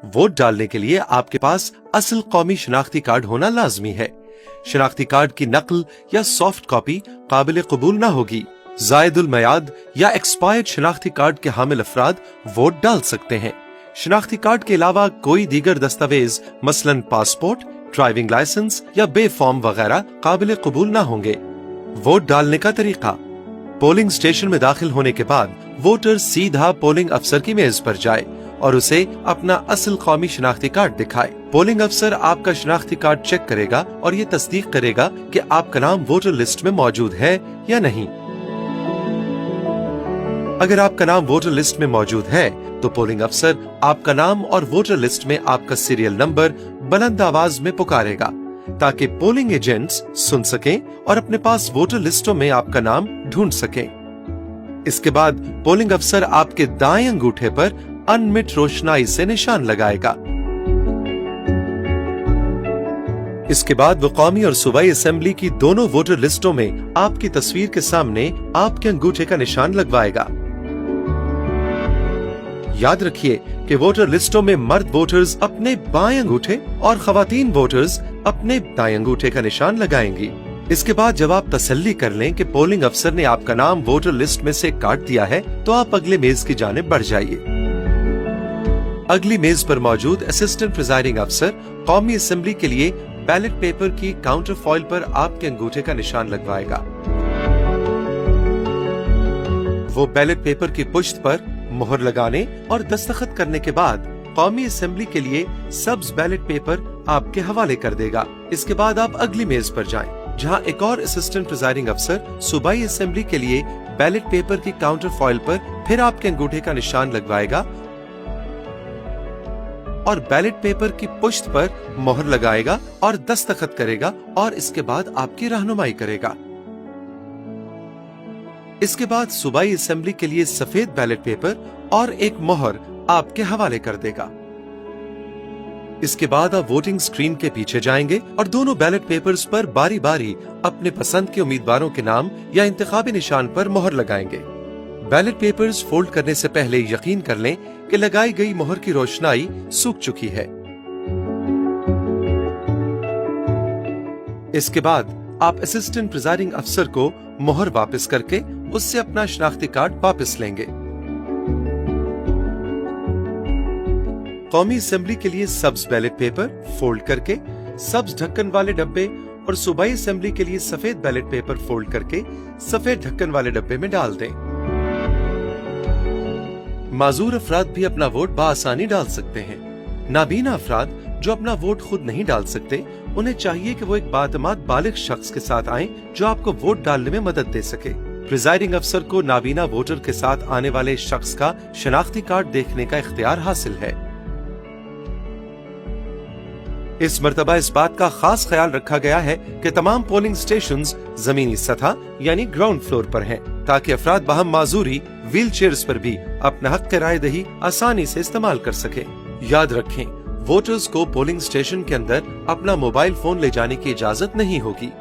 Vote डालने के लिए आपके पास असल कौमी शनाख्ती कार्ड होना लाजमी है। शनाख्ती कार्ड की नकल या सॉफ्ट कॉपी काबिल कबूल न होगी। जायदुल मयाद या एक्सपायर्ड शनाख्ती कार्ड के हामिल अफराद वोट डाल सकते हैं। शनाख्ती कार्ड के अलावा कोई दीगर दस्तावेज मसलन पासपोर्ट, ड्राइविंग लाइसेंस या बे फॉर्म वगैरह काबिल कबूल न होंगे। वोट डालने का तरीका। पोलिंग स्टेशन में दाखिल होने के बाद वोटर सीधा पोलिंग अफसर की मेज पर जाए और उसे अपना असल कौमी शनाख्ती कार्ड दिखाए। पोलिंग अफसर आपका शनाख्ती कार्ड चेक करेगा और ये तस्दीक करेगा कि आपका नाम वोटर लिस्ट में मौजूद है या नहीं। अगर आपका नाम वोटर लिस्ट में मौजूद है तो पोलिंग अफसर आपका नाम और वोटर लिस्ट में आपका सीरियल नंबर बुलंद आवाज में पुकारेगा ताकि पोलिंग एजेंट्स सुन सकें और अपने पास वोटर लिस्टों में आपका नाम ढूंढ सकें। इसके बाद पोलिंग अफसर आपके दाएं अंगूठे पर अनमिट रोशनाई से निशान लगाएगा। इसके बाद वो कौमी और सूबाई असेंबली की दोनों वोटर लिस्टों में आपकी तस्वीर के सामने आपके अंगूठे का निशान लगवाएगा। याद रखिए कि वोटर लिस्टों में मर्द वोटर्स अपने बाएं अंगूठे और खवातीन वोटर्स अपने दाएं अंगूठे का निशान लगाएंगी। इसके बाद जब आप तसल्ली कर लें कि पोलिंग अफसर ने आपका नाम वोटर लिस्ट में से काट दिया है तो आप अगले मेज की जानिब बढ़ जाइए। अगली मेज पर मौजूद असिस्टेंट प्रिजाइडिंग अफसर कौमी असेंबली के लिए बैलेट पेपर की काउंटर फॉइल पर आपके अंगूठे का निशान लगवाएगा। वो बैलेट पेपर की पुश्त पर मोहर लगाने और दस्तखत करने के बाद कौमी असेंबली के लिए सब्ज बैलेट पेपर आपके हवाले कर देगा। इसके बाद आप अगली मेज पर जाएं, जहां एक और असिस्टेंट प्रिजाइडिंग अफसर सूबाई असेंबली के लिए बैलेट पेपर की काउंटर फॉइल पर फिर आपके अंगूठे का निशान लगवाएगा और बैलेट पेपर की पुश्त पर मोहर लगाएगा और दस्तखत करेगा और इसके बाद आपकी रहनुमाई करेगा। इसके बाद सूबाई असेंबली के लिए सफेद बैलेट पेपर और एक मोहर आपके हवाले कर देगा। इसके बाद आप वोटिंग स्क्रीन के पीछे जाएंगे और दोनों बैलेट पेपर्स पर बारी बारी अपने पसंद के उम्मीदवारों के नाम या इंतखाबी निशान पर मोहर लगाएंगे। बैलेट पेपर्स फोल्ड करने से पहले यकीन कर लें कि लगाई गई मोहर की रोशनाई सूख चुकी है। इसके बाद आप असिस्टेंट प्रिजाइडिंग अफसर को मोहर वापस करके उससे अपना शनाख्ती कार्ड वापस लेंगे। कौमी असेंबली के लिए सब्ज बैलेट पेपर फोल्ड करके सब्ज ढक्कन वाले डब्बे और सूबाई असेंबली के लिए सफेद बैलेट पेपर फोल्ड करके सफेद ढक्कन वाले डब्बे में डाल दें। माजूर अफराद भी अपना वोट बआसानी डाल सकते हैं। नाबीना अफराद जो अपना वोट खुद नहीं डाल सकते, उन्हें चाहिए कि वो एक बातमाद बालिग शख्स के साथ आएं जो आपको वोट डालने में मदद दे सके। प्रिजाइडिंग अफसर को नाबीना वोटर के साथ आने वाले शख्स का शनाख्ती कार्ड देखने का इख्तियार हासिल है। इस मर्तबा इस बात का खास ख्याल रखा गया है कि तमाम पोलिंग स्टेशंस जमीनी सतह यानी ग्राउंड फ्लोर पर हैं, ताकि अफराद बाहम माजूरी व्हील चेयर्स पर भी अपना हक की राय दही आसानी से इस्तेमाल कर सके। याद रखें, वोटर्स को पोलिंग स्टेशन के अंदर अपना मोबाइल फोन ले जाने की इजाजत नहीं होगी।